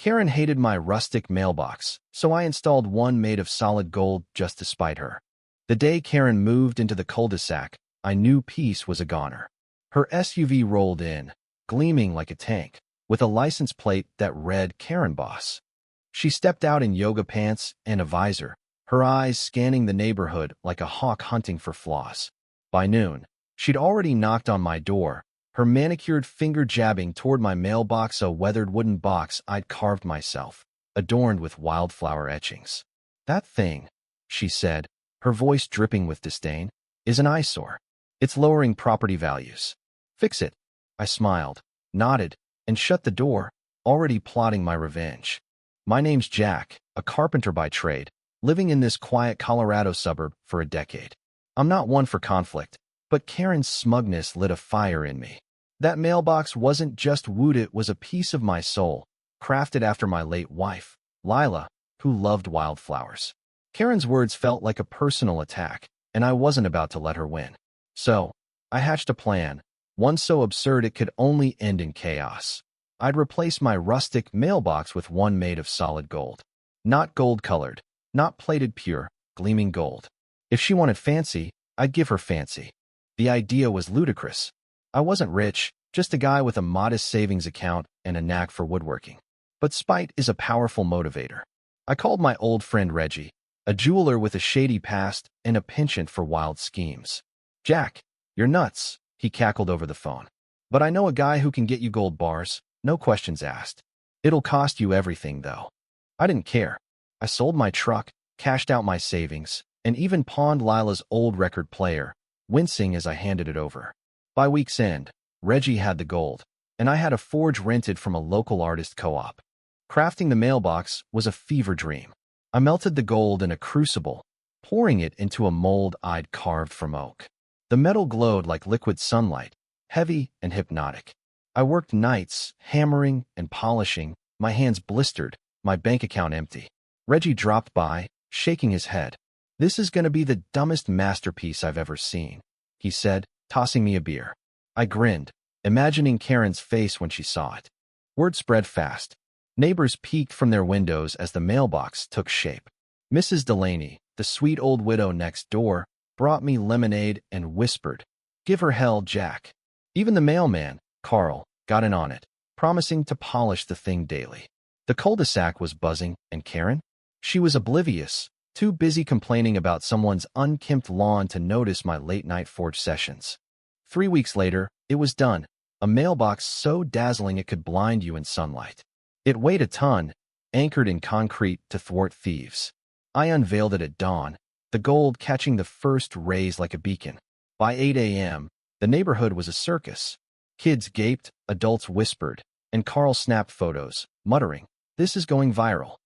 Karen hated my rustic mailbox, so I installed one made of solid gold just to spite her. The day Karen moved into the cul-de-sac, I knew peace was a goner. Her SUV rolled in, gleaming like a tank, with a license plate that read Karen Boss. She stepped out in yoga pants and a visor, her eyes scanning the neighborhood like a hawk hunting for flaws. By noon, she'd already knocked on my door, her manicured finger jabbing toward my mailbox, a weathered wooden box I'd carved myself, adorned with wildflower etchings. "That thing," she said, her voice dripping with disdain, "is an eyesore. It's lowering property values. Fix it." I smiled, nodded, and shut the door, already plotting my revenge. My name's Jack, a carpenter by trade, living in this quiet Colorado suburb for a decade. I'm not one for conflict, but Karen's smugness lit a fire in me. That mailbox wasn't just wood, it was a piece of my soul, crafted after my late wife, Lila, who loved wildflowers. Karen's words felt like a personal attack, and I wasn't about to let her win. So, I hatched a plan, one so absurd it could only end in chaos. I'd replace my rustic mailbox with one made of solid gold. Not gold-colored, not plated pure, gleaming gold. If she wanted fancy, I'd give her fancy. The idea was ludicrous. I wasn't rich, just a guy with a modest savings account and a knack for woodworking. But spite is a powerful motivator. I called my old friend Reggie, a jeweler with a shady past and a penchant for wild schemes. "Jack, you're nuts," he cackled over the phone. "But I know a guy who can get you gold bars, no questions asked. It'll cost you everything, though." I didn't care. I sold my truck, cashed out my savings, and even pawned Lila's old record player, wincing as I handed it over. By week's end, Reggie had the gold, and I had a forge rented from a local artist co-op. Crafting the mailbox was a fever dream. I melted the gold in a crucible, pouring it into a mold I'd carved from oak. The metal glowed like liquid sunlight, heavy and hypnotic. I worked nights, hammering and polishing, my hands blistered, my bank account empty. Reggie dropped by, shaking his head. "This is going to be the dumbest masterpiece I've ever seen," he said, tossing me a beer. I grinned, imagining Karen's face when she saw it. Word spread fast. Neighbors peeked from their windows as the mailbox took shape. Mrs. Delaney, the sweet old widow next door, brought me lemonade and whispered, "Give her hell, Jack." Even the mailman, Carl, got in on it, promising to polish the thing daily. The cul-de-sac was buzzing, and Karen? She was oblivious, too busy complaining about someone's unkempt lawn to notice my late-night forge sessions. 3 weeks later, it was done, a mailbox so dazzling it could blind you in sunlight. It weighed a ton, anchored in concrete to thwart thieves. I unveiled it at dawn, the gold catching the first rays like a beacon. By 8 a.m., the neighborhood was a circus. Kids gaped, adults whispered, and Carl snapped photos, muttering, "This is going viral."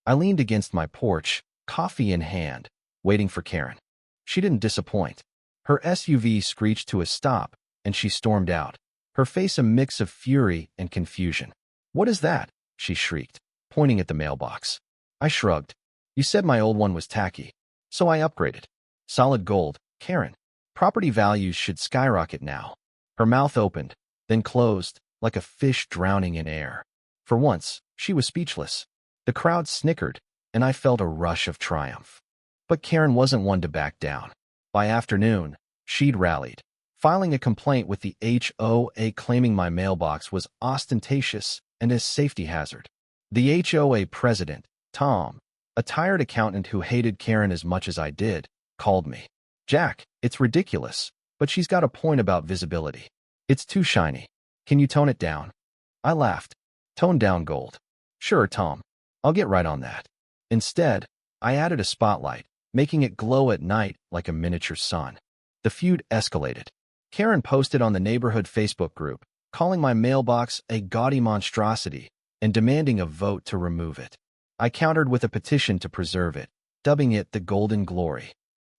I leaned against my porch, coffee in hand, waiting for Karen. She didn't disappoint. Her SUV screeched to a stop, and she stormed out, her face a mix of fury and confusion. "What is that?" she shrieked, pointing at the mailbox. I shrugged. "You said my old one was tacky, so I upgraded. Solid gold, Karen. Property values should skyrocket now." Her mouth opened, then closed, like a fish drowning in air. For once, she was speechless. The crowd snickered, and I felt a rush of triumph. But Karen wasn't one to back down. By afternoon, she'd rallied, filing a complaint with the HOA claiming my mailbox was ostentatious and a safety hazard. The HOA president, Tom, a tired accountant who hated Karen as much as I did, called me. "Jack, it's ridiculous, but she's got a point about visibility. It's too shiny. Can you tone it down?" I laughed. "Tone down gold." "Sure, Tom. I'll get right on that." Instead, I added a spotlight, making it glow at night like a miniature sun. The feud escalated. Karen posted on the neighborhood Facebook group, calling my mailbox a gaudy monstrosity and demanding a vote to remove it. I countered with a petition to preserve it, dubbing it the Golden Glory.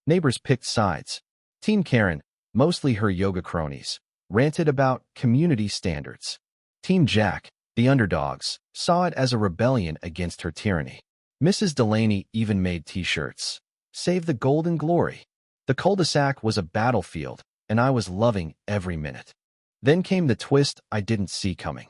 Neighbors picked sides. Team Karen, mostly her yoga cronies, ranted about community standards. Team Jack, the underdogs, saw it as a rebellion against her tyranny. Mrs. Delaney even made t-shirts. Save the Golden Glory. The cul-de-sac was a battlefield, and I was loving every minute. Then came the twist I didn't see coming.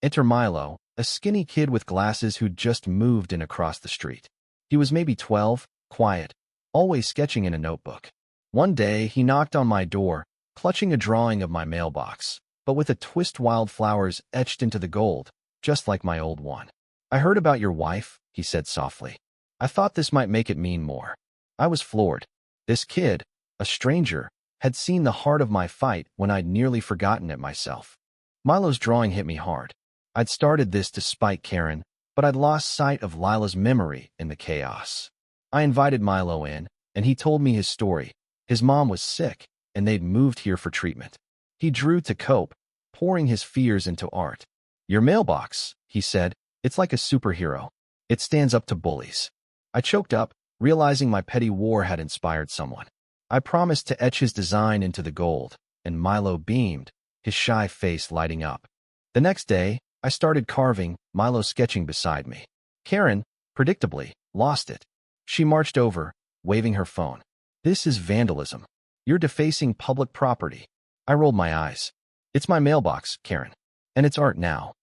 Enter Milo, a skinny kid with glasses who'd just moved in across the street. He was maybe 12, quiet, always sketching in a notebook. One day, he knocked on my door, clutching a drawing of my mailbox, but with a twist wildflowers etched into the gold, just like my old one. "I heard about your wife," he said softly. "I thought this might make it mean more." I was floored. This kid, a stranger, had seen the heart of my fight when I'd nearly forgotten it myself. Milo's drawing hit me hard. I'd started this to spite Karen, but I'd lost sight of Lila's memory in the chaos. I invited Milo in, and he told me his story. His mom was sick, and they'd moved here for treatment. He drew to cope, pouring his fears into art. "Your mailbox," he said, "it's like a superhero. It stands up to bullies." I choked up, realizing my petty war had inspired someone. I promised to etch his design into the gold, and Milo beamed, his shy face lighting up. The next day, I started carving, Milo sketching beside me. Karen, predictably, lost it. She marched over, waving her phone. "This is vandalism. You're defacing public property." I rolled my eyes. "It's my mailbox, Karen. And it's art now."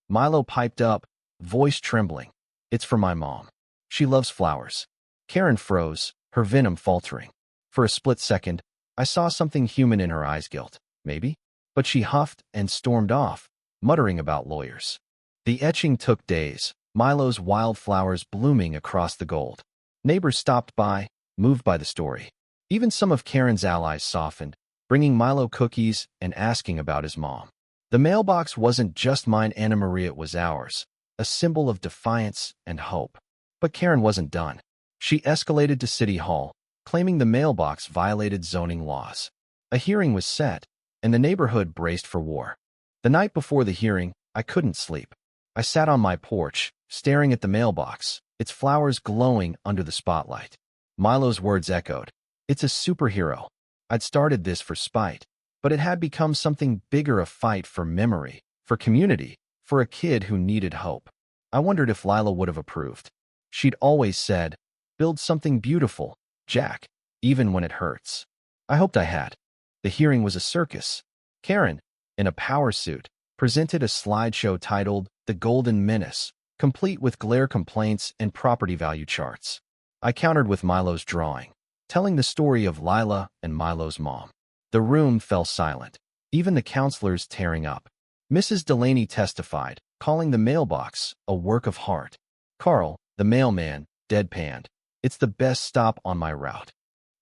Milo piped up, voice trembling. "It's for my mom. She loves flowers." Karen froze, her venom faltering. For a split second, I saw something human in her eyes, guilt, maybe? But she huffed and stormed off, muttering about lawyers. The etching took days, Milo's wildflowers blooming across the gold. Neighbors stopped by, moved by the story. Even some of Karen's allies softened, bringing Milo cookies and asking about his mom. The mailbox wasn't just mine, Anna Maria, it was ours, a symbol of defiance and hope. But Karen wasn't done. She escalated to City Hall, claiming the mailbox violated zoning laws. A hearing was set, and the neighborhood braced for war. The night before the hearing, I couldn't sleep. I sat on my porch, staring at the mailbox, its flowers glowing under the spotlight. Milo's words echoed. "It's a superhero." I'd started this for spite, but it had become something bigger, a fight for memory, for community, for a kid who needed hope. I wondered if Lila would have approved. She'd always said, "Build something beautiful, Jack, even when it hurts." I hoped I had. The hearing was a circus. Karen, in a power suit, presented a slideshow titled The Golden Menace, complete with glare complaints and property value charts. I countered with Milo's drawing, telling the story of Lila and Milo's mom. The room fell silent, even the counselors tearing up. Mrs. Delaney testified, calling the mailbox a work of heart. Carl, the mailman, deadpanned. "It's the best stop on my route."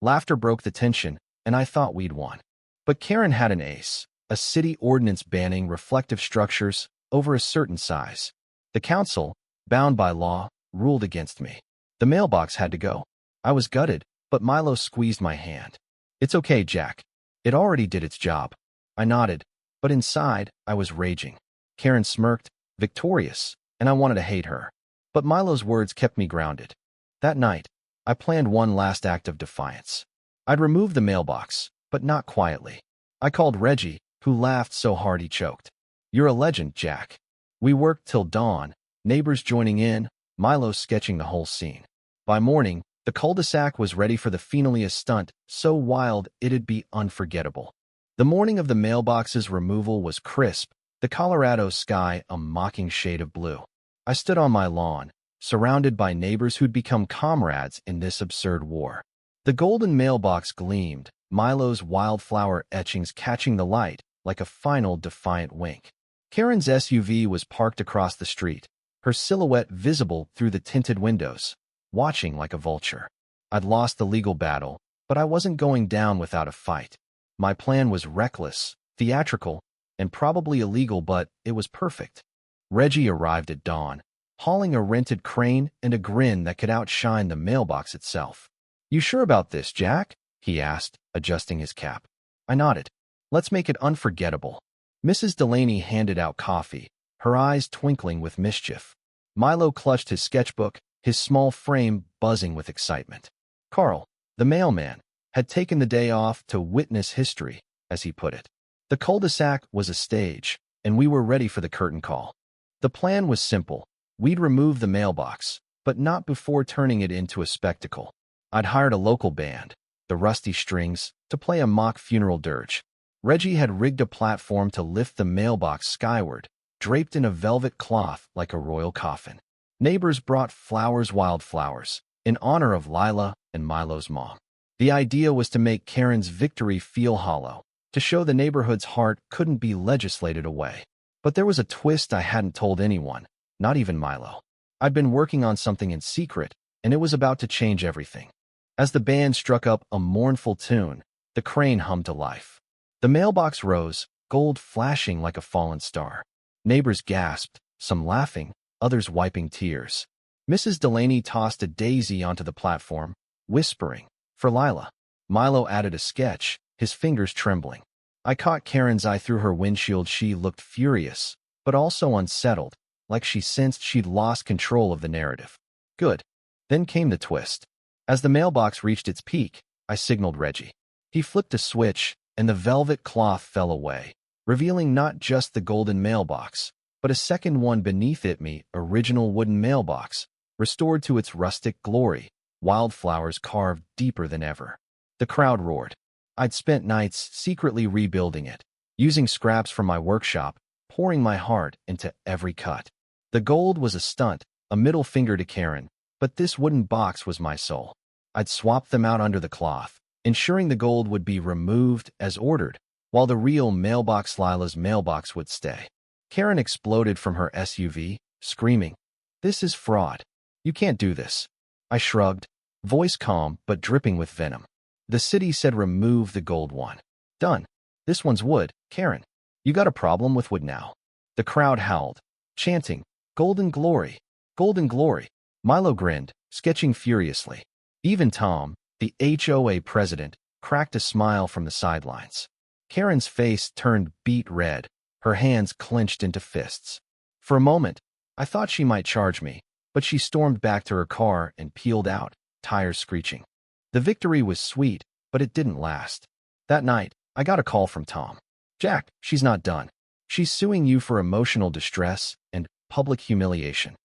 Laughter broke the tension, and I thought we'd won. But Karen had an ace, a city ordinance banning reflective structures over a certain size. The council, bound by law, ruled against me. The mailbox had to go. I was gutted, but Milo squeezed my hand. "It's okay, Jack. It already did its job." I nodded, but inside, I was raging. Karen smirked, victorious, and I wanted to hate her. But Milo's words kept me grounded. That night, I planned one last act of defiance. I'd remove the mailbox, but not quietly. I called Reggie, who laughed so hard he choked. "You're a legend, Jack." We worked till dawn, neighbors joining in, Milo sketching the whole scene. By morning, the cul-de-sac was ready for the finale, stunt so wild it'd be unforgettable. The morning of the mailbox's removal was crisp, the Colorado sky a mocking shade of blue. I stood on my lawn, surrounded by neighbors who'd become comrades in this absurd war. The golden mailbox gleamed, Milo's wildflower etchings catching the light like a final defiant wink. Karen's SUV was parked across the street, her silhouette visible through the tinted windows, watching like a vulture. I'd lost the legal battle, but I wasn't going down without a fight. My plan was reckless, theatrical, and probably illegal, but it was perfect. Reggie arrived at dawn, hauling a rented crane and a grin that could outshine the mailbox itself. "You sure about this, Jack?" he asked, adjusting his cap. I nodded. "Let's make it unforgettable." Mrs. Delaney handed out coffee, her eyes twinkling with mischief. Milo clutched his sketchbook, his small frame buzzing with excitement. Carl, the mailman, had taken the day off to witness history, as he put it. The cul-de-sac was a stage, and we were ready for the curtain call. The plan was simple. We'd remove the mailbox, but not before turning it into a spectacle. I'd hired a local band, the Rusty Strings, to play a mock funeral dirge. Reggie had rigged a platform to lift the mailbox skyward, draped in a velvet cloth like a royal coffin. Neighbors brought flowers, wildflowers, in honor of Lila and Milo's mom. The idea was to make Karen's victory feel hollow, to show the neighborhood's heart couldn't be legislated away. But there was a twist I hadn't told anyone, not even Milo. I'd been working on something in secret, and it was about to change everything. As the band struck up a mournful tune, the crane hummed to life. The mailbox rose, gold flashing like a fallen star. Neighbors gasped, some laughing, others wiping tears. Mrs. Delaney tossed a daisy onto the platform, whispering, "For Lila." Milo added a sketch, his fingers trembling. I caught Karen's eye through her windshield. She looked furious, but also unsettled, like she sensed she'd lost control of the narrative. Good. Then came the twist. As the mailbox reached its peak, I signaled Reggie. He flipped a switch, and the velvet cloth fell away, revealing not just the golden mailbox, but a second one beneath it, me original wooden mailbox, restored to its rustic glory, wildflowers carved deeper than ever. The crowd roared. I'd spent nights secretly rebuilding it, using scraps from my workshop, pouring my heart into every cut. The gold was a stunt, a middle finger to Karen, but this wooden box was my soul. I'd swapped them out under the cloth, ensuring the gold would be removed as ordered, while the real mailbox, Lila's mailbox, would stay. Karen exploded from her SUV, screaming, "This is fraud. You can't do this." I shrugged, voice calm but dripping with venom. The city said remove the gold one. Done. This one's wood, Karen. You got a problem with wood now. The crowd howled, chanting, "Golden glory! Golden glory!" Milo grinned, sketching furiously. Even Tom, the HOA president, cracked a smile from the sidelines. Karen's face turned beet red, her hands clenched into fists. For a moment, I thought she might charge me, but she stormed back to her car and peeled out, tires screeching. The victory was sweet, but it didn't last. That night, I got a call from Tom. "Jack, she's not done. She's suing you for emotional distress and public humiliation.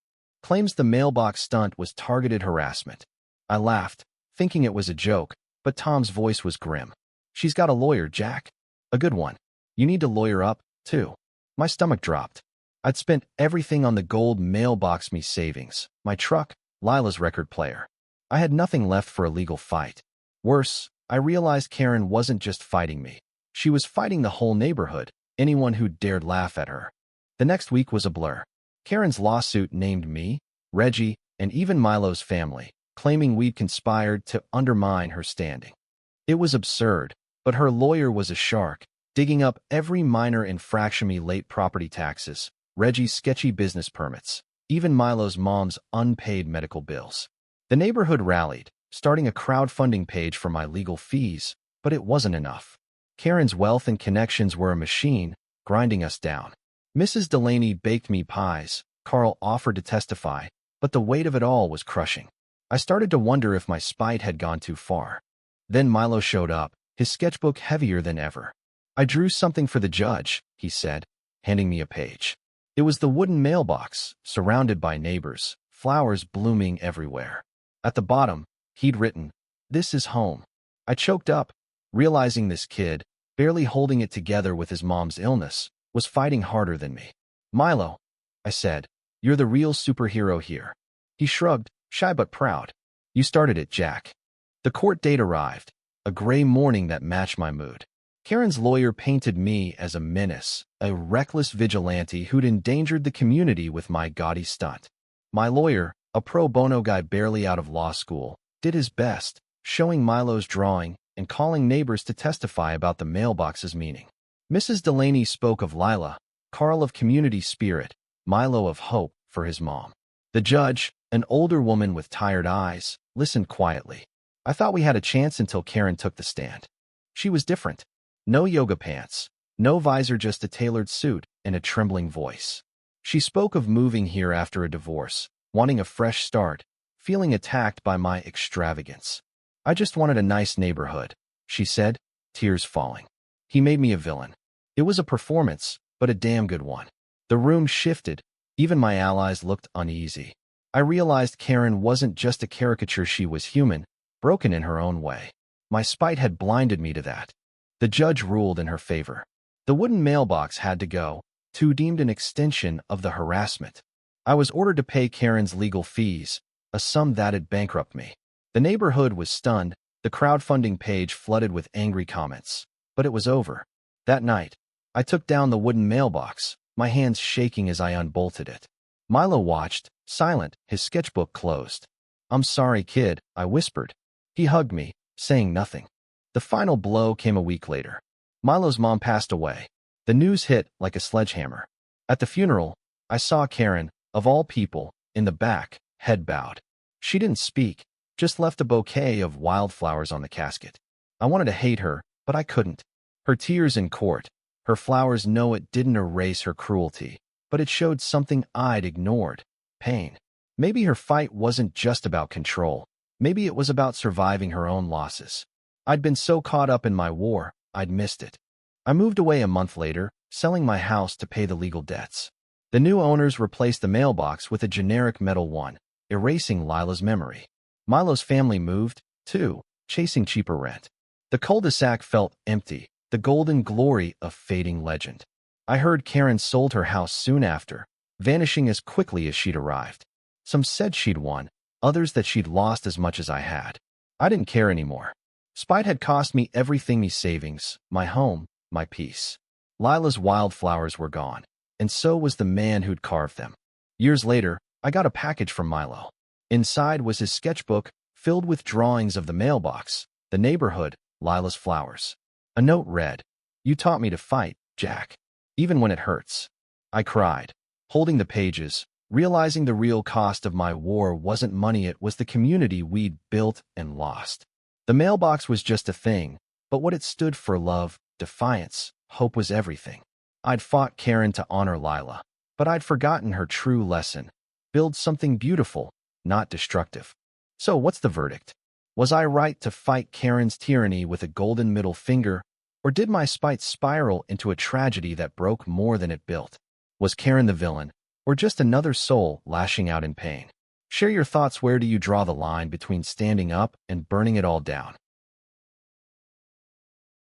Claims the mailbox stunt was targeted harassment." I laughed, thinking it was a joke, but Tom's voice was grim. "She's got a lawyer, Jack. A good one. You need to lawyer up, too." My stomach dropped. I'd spent everything on the gold mailbox, me savings, my truck, Lila's record player. I had nothing left for a legal fight. Worse, I realized Karen wasn't just fighting me. She was fighting the whole neighborhood, anyone who dared laugh at her. The next week was a blur. Karen's lawsuit named me, Reggie, and even Milo's family, claiming we'd conspired to undermine her standing. It was absurd, but her lawyer was a shark, digging up every minor infraction, me late property taxes, Reggie's sketchy business permits, even Milo's mom's unpaid medical bills. The neighborhood rallied, starting a crowdfunding page for my legal fees, but it wasn't enough. Karen's wealth and connections were a machine, grinding us down. Mrs. Delaney baked me pies, Carl offered to testify, but the weight of it all was crushing. I started to wonder if my spite had gone too far. Then Milo showed up, his sketchbook heavier than ever. "I drew something for the judge," he said, handing me a page. It was the wooden mailbox, surrounded by neighbors, flowers blooming everywhere. At the bottom, he'd written, "This is home." I choked up, realizing this kid, barely holding it together with his mom's illness, was fighting harder than me. "Milo," I said, "you're the real superhero here." He shrugged, shy but proud. "You started it, Jack." The court date arrived, a gray morning that matched my mood. Karen's lawyer painted me as a menace, a reckless vigilante who'd endangered the community with my gaudy stunt. My lawyer, a pro bono guy barely out of law school, did his best, showing Milo's drawing and calling neighbors to testify about the mailbox's meaning. Mrs. Delaney spoke of Lila, Carl of community spirit, Milo of hope for his mom. The judge, an older woman with tired eyes, listened quietly. I thought we had a chance until Karen took the stand. She was different. No yoga pants, no visor, just a tailored suit and a trembling voice. She spoke of moving here after a divorce, wanting a fresh start, feeling attacked by my extravagance. "I just wanted a nice neighborhood," she said, tears falling. He made me a villain. It was a performance, but a damn good one. The room shifted. Even my allies looked uneasy. I realized Karen wasn't just a caricature, she was human, broken in her own way. My spite had blinded me to that. The judge ruled in her favor. The wooden mailbox had to go, 2 deemed an extension of the harassment. I was ordered to pay Karen's legal fees, a sum that'd bankrupt me. The neighborhood was stunned, the crowdfunding page flooded with angry comments. But it was over. That night, I took down the wooden mailbox, my hands shaking as I unbolted it. Milo watched, silent, his sketchbook closed. "I'm sorry, kid," I whispered. He hugged me, saying nothing. The final blow came a week later. Milo's mom passed away. The news hit like a sledgehammer. At the funeral, I saw Karen, of all people, in the back, head bowed. She didn't speak, just left a bouquet of wildflowers on the casket. I wanted to hate her, but I couldn't. Her tears in court, her flowers, no, it didn't erase her cruelty, but it showed something I'd ignored: pain. Maybe her fight wasn't just about control. Maybe it was about surviving her own losses. I'd been so caught up in my war, I'd missed it. I moved away a month later, selling my house to pay the legal debts. The new owners replaced the mailbox with a generic metal one, erasing Lila's memory. Milo's family moved, too, chasing cheaper rent. The cul-de-sac felt empty, the golden glory of fading legend. I heard Karen sold her house soon after, vanishing as quickly as she'd arrived. Some said she'd won, others that she'd lost as much as I had. I didn't care anymore. Spite had cost me everything: me savings, my home, my peace. Lila's wildflowers were gone, and so was the man who'd carved them. Years later, I got a package from Milo. Inside was his sketchbook, filled with drawings of the mailbox, the neighborhood, Lila's flowers. A note read, "You taught me to fight, Jack, even when it hurts." I cried, holding the pages, realizing the real cost of my war wasn't money, it was the community we'd built and lost. The mailbox was just a thing, but what it stood for: love, defiance, hope, was everything. I'd fought Karen to honor Lila, but I'd forgotten her true lesson: build something beautiful, not destructive. So what's the verdict? Was I right to fight Karen's tyranny with a golden middle finger, or did my spite spiral into a tragedy that broke more than it built? Was Karen the villain, or just another soul lashing out in pain? Share your thoughts. Where do you draw the line between standing up and burning it all down?